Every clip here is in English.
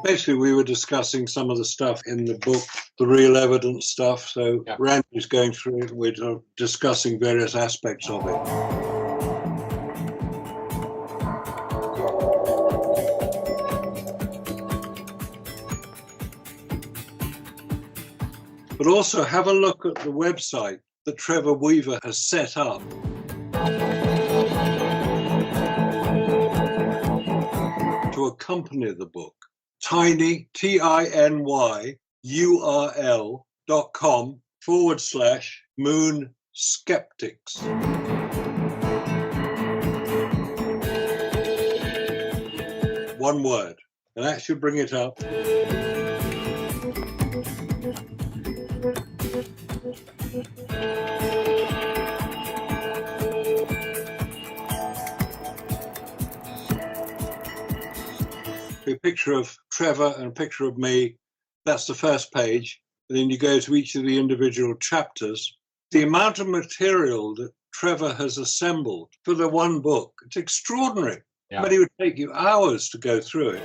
Basically, we were discussing some of the stuff in the book, the real evidence stuff. So Yeah. Randy's going through it. We're discussing various aspects of it. But also have a look at the website that Trevor Weaver has set up. To accompany the book. Tiny, tinyurl.com/moon skeptics. One word, and that should bring it up. A picture of Trevor and a picture of me. That's the first page. And then you go to each of the individual chapters. The amount of material that Trevor has assembled for the one book, it's extraordinary. Yeah. But it would take you hours to go through it.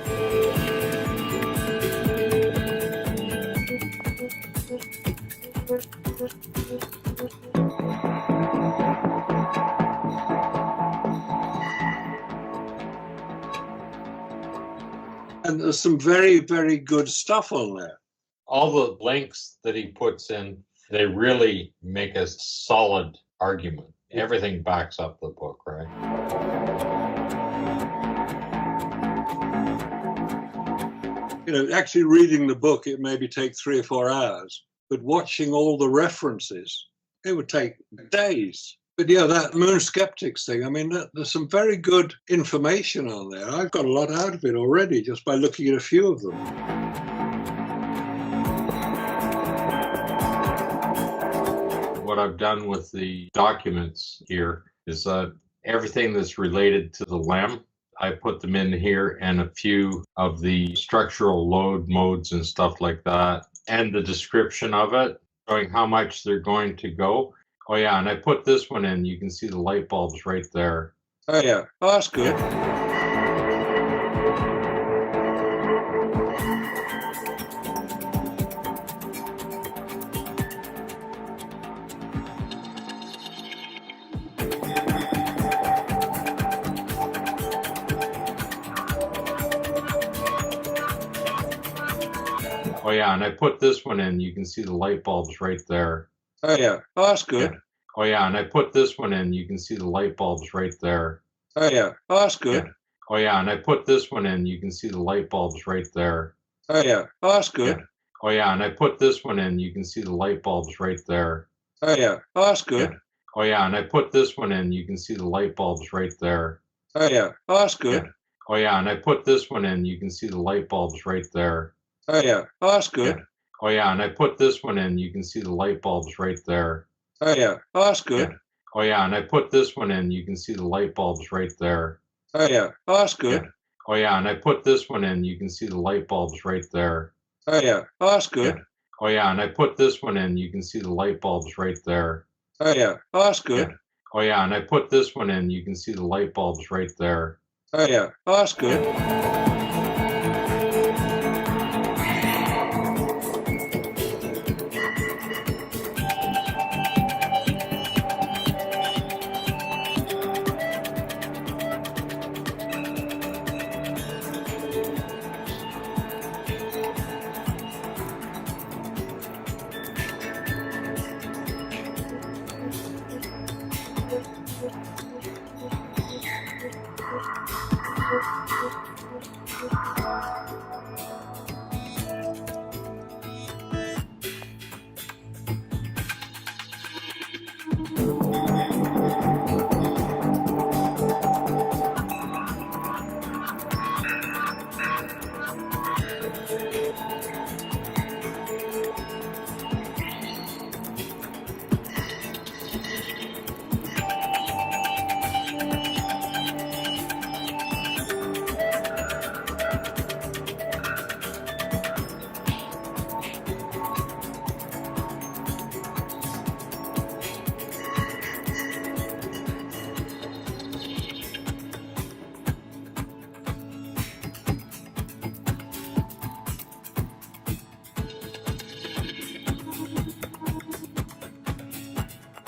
And there's some very, very good stuff on there. All the links that he puts in, they really make a solid argument. Everything backs up the book, right? You know, actually reading the book, it maybe take 3 or 4 hours, but watching all the references, it would take days. But yeah, that Moon Skeptics thing, I mean, there's some very good information on there. I've got a lot out of it already just by looking at a few of them. What I've done with the documents here is everything that's related to the LEM, I put them in here, and a few of the structural load modes and stuff like that, and the description of it, showing how much they're going to go. Oh yeah, and I put this one in. You can see the light bulbs right there. Oh yeah, oh, that's good. Oh yeah, and I put this one in. You can see the light bulbs right there. Oh yeah, oh, that's good. Oh yeah, and I put this one in. You can see the light bulbs right there. Oh yeah, oh, that's good. Oh yeah, and I put this one in. You can see the light bulbs right there. Oh yeah, oh, that's good. Oh yeah, and I put this one in. You can see the light bulbs right there. Oh yeah, oh, that's good. Oh yeah, and I put this one in. You can see the light bulbs right there. Oh yeah, oh, that's good. Oh yeah, and I put this one in. You can see the light bulbs right there. Oh yeah, oh, that's good. Oh yeah, and I put this one in. You can see the light bulbs right there. Oh yeah, oh, that's good. Oh yeah, and I put this one in. You can see the light bulbs right there. Oh yeah, oh, that's good. Oh yeah, and I put this one in. You can see the light bulbs right there. Oh yeah, oh, that's good. Oh yeah, and I put this one in. You can see the light bulbs right there. Oh yeah, oh, that's good. Oh yeah, and I put this one in. You can see the light bulbs right there. Oh yeah, oh, that's good.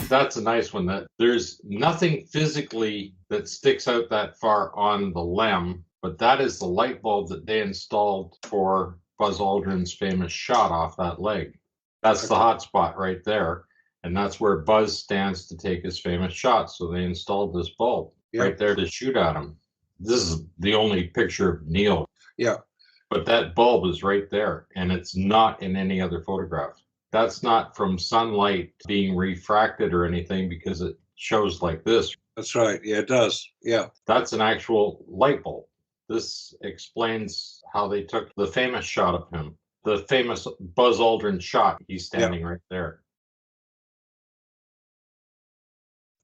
That's a nice one. That there's nothing physically that sticks out that far on the LEM, but that is the light bulb that they installed for Buzz Aldrin's famous shot off that leg. That's the hot spot right there. And that's where Buzz stands to take his famous shot. So they installed this bulb right there to shoot at him. This is the only picture of Neil. Yeah. But that bulb is right there, and it's not in any other photograph. That's not from sunlight being refracted or anything, because it shows like this. That's right. Yeah, it does. Yeah. That's an actual light bulb. This explains how they took the famous shot of him, the famous Buzz Aldrin shot. He's standing right there.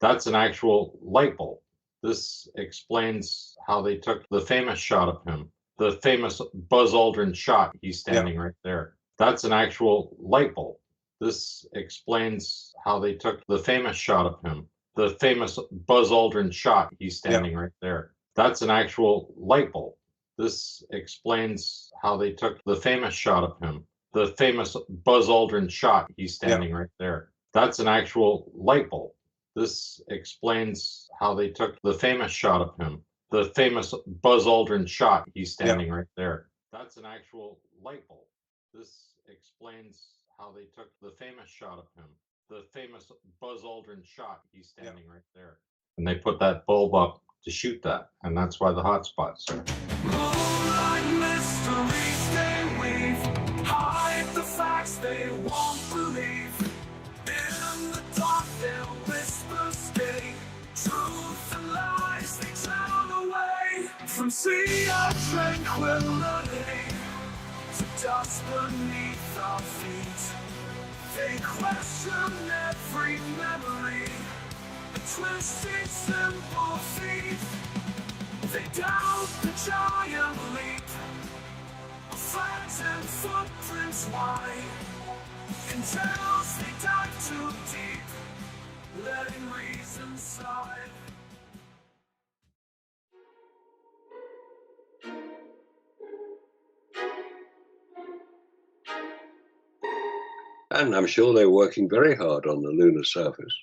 That's an actual light bulb. This explains how they took the famous shot of him, the famous Buzz Aldrin shot. He's standing right there. That's an actual light bulb. This explains how they took the famous shot of him, the famous Buzz Aldrin shot. He's standing right there. That's an actual light bulb. This explains how they took the famous shot of him, the famous Buzz Aldrin shot. He's standing right there. That's an actual light bulb. This explains how they took the famous shot of him, the famous Buzz Aldrin shot. He's standing right there. That's an actual light bulb. This explains how they took the famous shot of him, the famous Buzz Aldrin shot. He's standing right there. And they put that bulb up to shoot that, and that's why the hot spot's there. Moonlight mysteries they weave, hide the facts they won't believe. In the dark their whispers stay, truth and lies they drown away. From sea of tranquility to dust beneath our feet, they question every memory, a twisted simple feet. They doubt the giant leap, phantom footprints wide, in tales they dive too deep, letting reason slide. And I'm sure they were working very hard on the lunar surface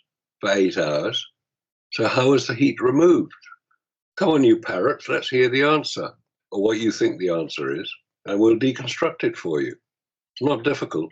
for 8 hours. So how was the heat removed? Come on, you parrots, let's hear the answer, or what you think the answer is, and we'll deconstruct it for you. It's not difficult.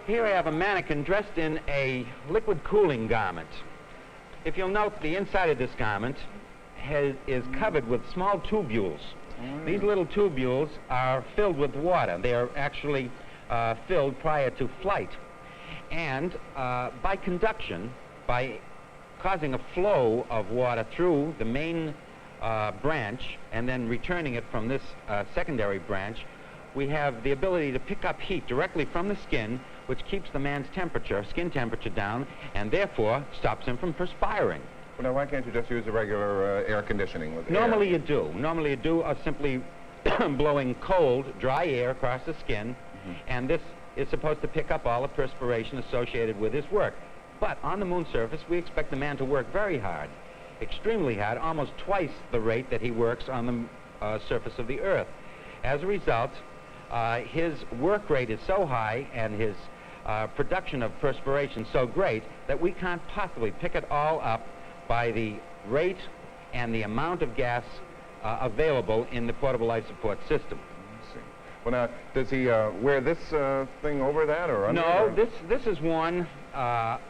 Here I have a mannequin dressed in a liquid cooling garment. If you'll note, the inside of this garment is covered with small tubules. These little tubules are filled with water. They are actually filled prior to flight. And by conduction, by causing a flow of water through the main branch and then returning it from this secondary branch, we have the ability to pick up heat directly from the skin, which keeps the man's temperature, skin temperature down, and therefore stops him from perspiring. Well, now, why can't you just use a regular air conditioning with Normally air? you do. Normally you do simply blowing cold, dry air across the skin, and this is supposed to pick up all the perspiration associated with his work. But on the moon surface, we expect the man to work very hard, extremely hard, almost twice the rate that he works on the surface of the Earth. As a result, his work rate is so high and his production of perspiration so great that we can't possibly pick it all up by the rate and the amount of gas available in the portable life support system. I see. Well, now, does he wear this thing over that or under? No, or? this is one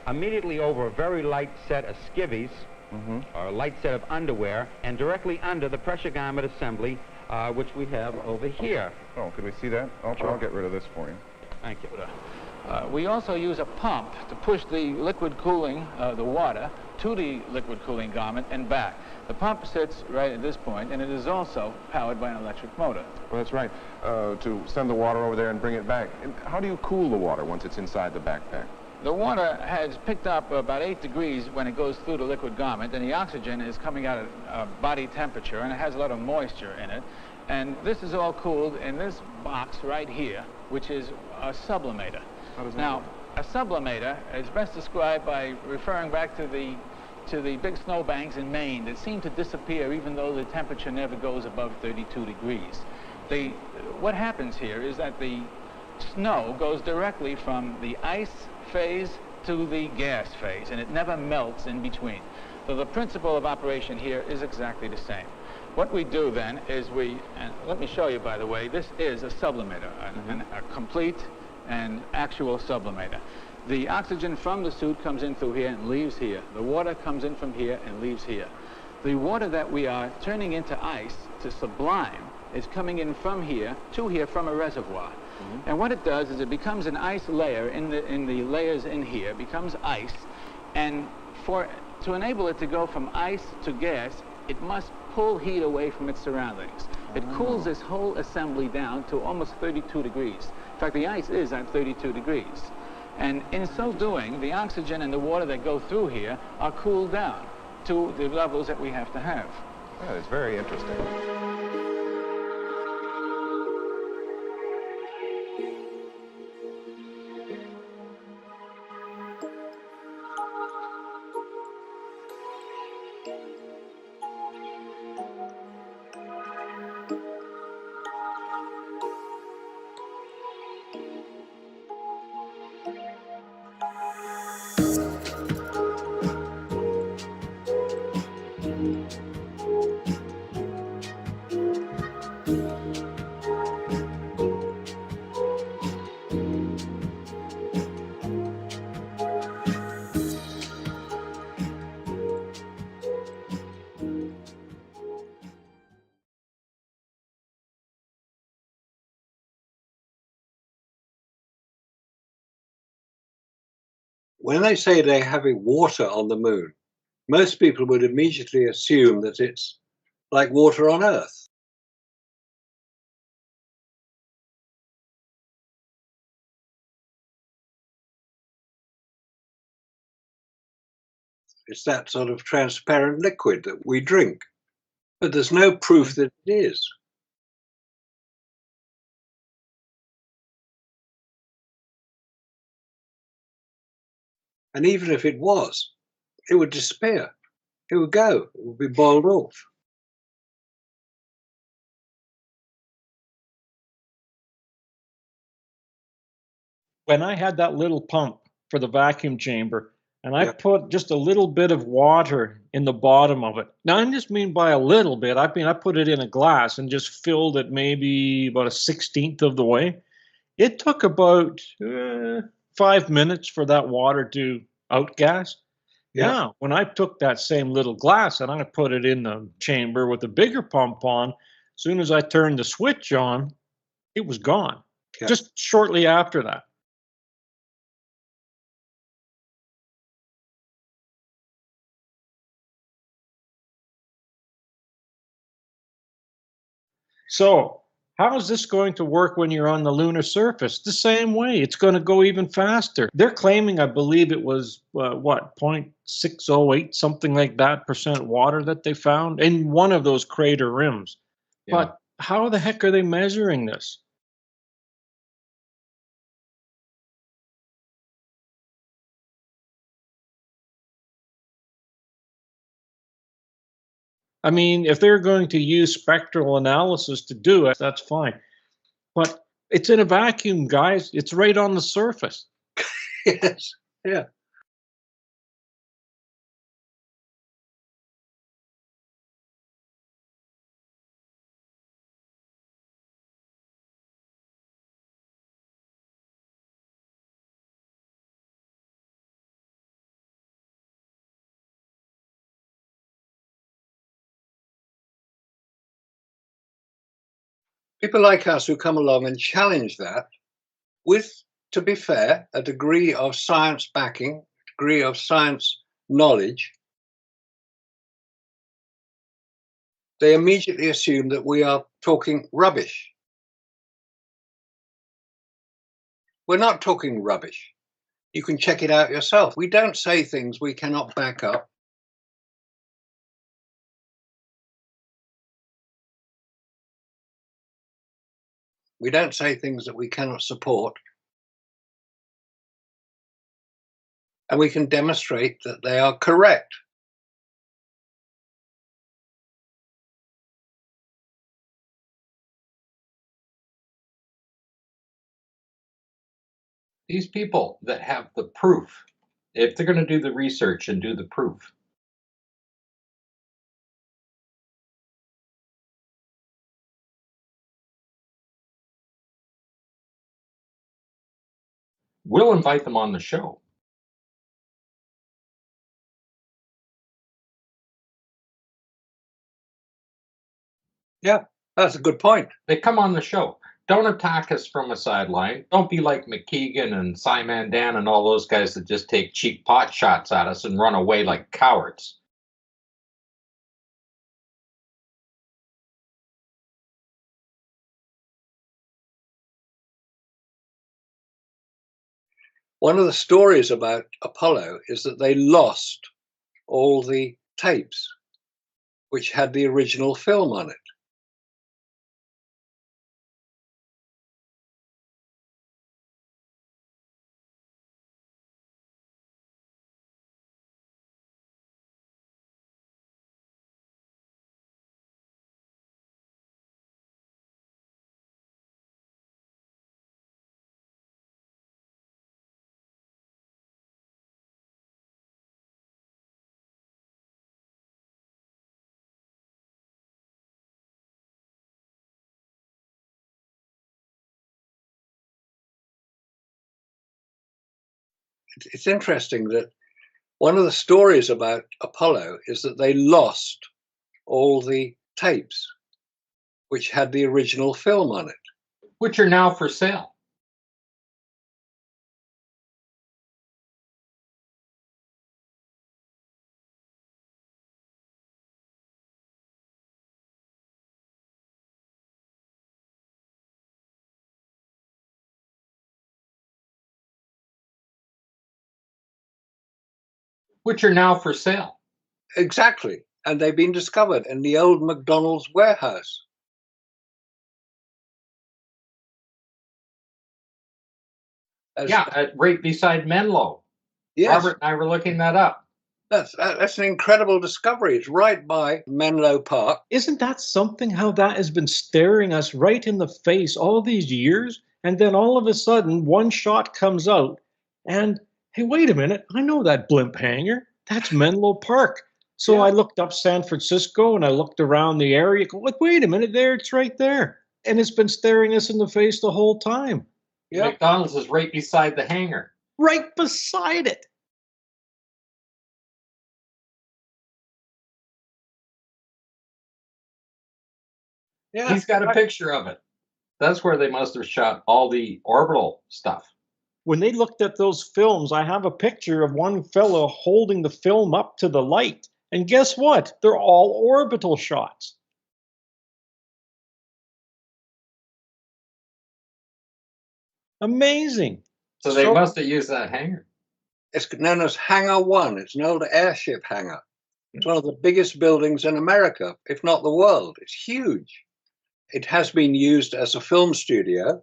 immediately over a very light set of skivvies, or a light set of underwear, and directly under the pressure garment assembly, which we have over here. Oh, could we see that? I'll get rid of this for you. Thank you. We also use a pump to push the liquid cooling, the water, to the liquid cooling garment and back. The pump sits right at this point, and it is also powered by an electric motor. Well, that's right. To send the water over there and bring it back. And how do you cool the water once it's inside the backpack? The water has picked up about 8 degrees when it goes through the liquid garment, and the oxygen is coming out at body temperature, and it has a lot of moisture in it. And this is all cooled in this box right here, which is a sublimator. How does that Now, work? a sublimator is best described by referring back to the big snowbanks in Maine that seem to disappear even though the temperature never goes above 32 degrees. What happens here is that the snow goes directly from the ice phase to the gas phase, and it never melts in between. So the principle of operation here is exactly the same. What we do then is and let me show you, by the way, this is a sublimator, a complete and actual sublimator. The oxygen from the suit comes in through here and leaves here. The water comes in from here and leaves here. The water that we are turning into ice to sublime is coming in from here to here from a reservoir. And what it does is it becomes an ice layer in the layers in here, becomes ice, and to enable it to go from ice to gas, it must pull heat away from its surroundings. It cools this whole assembly down to almost 32 degrees. In fact, the ice is at 32 degrees. And in so doing, the oxygen and the water that go through here are cooled down to the levels that we have to have. That is very interesting. When they say they're having water on the moon, most people would immediately assume that it's like water on Earth. It's that sort of transparent liquid that we drink. But there's no proof that it is. And even if it was, it would disappear. It would go. It would be boiled off. When I had that little pump for the vacuum chamber, and I Yeah. put just a little bit of water in the bottom of it. Now, I just mean by a little bit. I mean, I put it in a glass and just filled it maybe about a 16th of the way. It took about 5 minutes for that water to outgas. Yeah. Now, when I took that same little glass and I put it in the chamber with a bigger pump on, as soon as I turned the switch on, it was gone. Yeah. Just shortly after that. So, how is this going to work when you're on the lunar surface? The same way. It's going to go even faster. They're claiming, I believe it was, 0.608, something like that, percent water that they found in one of those crater rims. Yeah. But how the heck are they measuring this? I mean, if they're going to use spectral analysis to do it, that's fine. But it's in a vacuum, guys. It's right on the surface. Yes. Yeah. People like us who come along and challenge that with, to be fair, a degree of science backing, a degree of science knowledge, they immediately assume that we are talking rubbish. We're not talking rubbish. You can check it out yourself. We don't say things we cannot back up. We don't say things that we cannot support. And we can demonstrate that they are correct. These people that have the proof, if they're going to do the research and do the proof, we'll invite them on the show. Yeah, that's a good point. They come on the show. Don't attack us from a sideline. Don't be like McKeegan and Simon Dan and all those guys that just take cheap pot shots at us and run away like cowards. One of the stories about Apollo is that they lost all the tapes which had the original film on it. It's interesting that one of the stories about Apollo is that they lost all the tapes which had the original film on it. Which are now for sale. Which are now for sale. Exactly. And they've been discovered in the old McDonald's warehouse. Yeah, right beside Menlo. Yes, Robert and I were looking that up. that's an incredible discovery. It's right by Menlo Park. Isn't that something how that has been staring us right in the face all these years? And then all of a sudden, one shot comes out, and hey, wait a minute, I know that blimp hangar. That's Menlo Park. So Yeah. I looked up San Francisco and I looked around the area. Like, wait a minute, there, it's right there. And it's been staring us in the face the whole time. Yeah. McDonald's is right beside the hangar. Right beside it. Yeah. He's got a picture of it. That's where they must have shot all the orbital stuff. When they looked at those films, I have a picture of one fellow holding the film up to the light. And guess what? They're all orbital shots. Amazing. So they So- must have used that hangar. It's known as Hangar 1. It's an old airship hangar. It's one of the biggest buildings in America, if not the world. It's huge. It has been used as a film studio.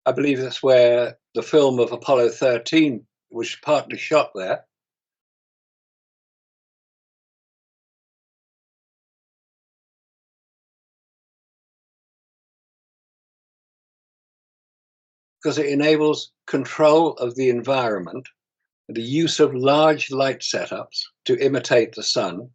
I believe that's where the film of Apollo 13 was partly shot there. Because it enables control of the environment, the use of large light setups to imitate the sun.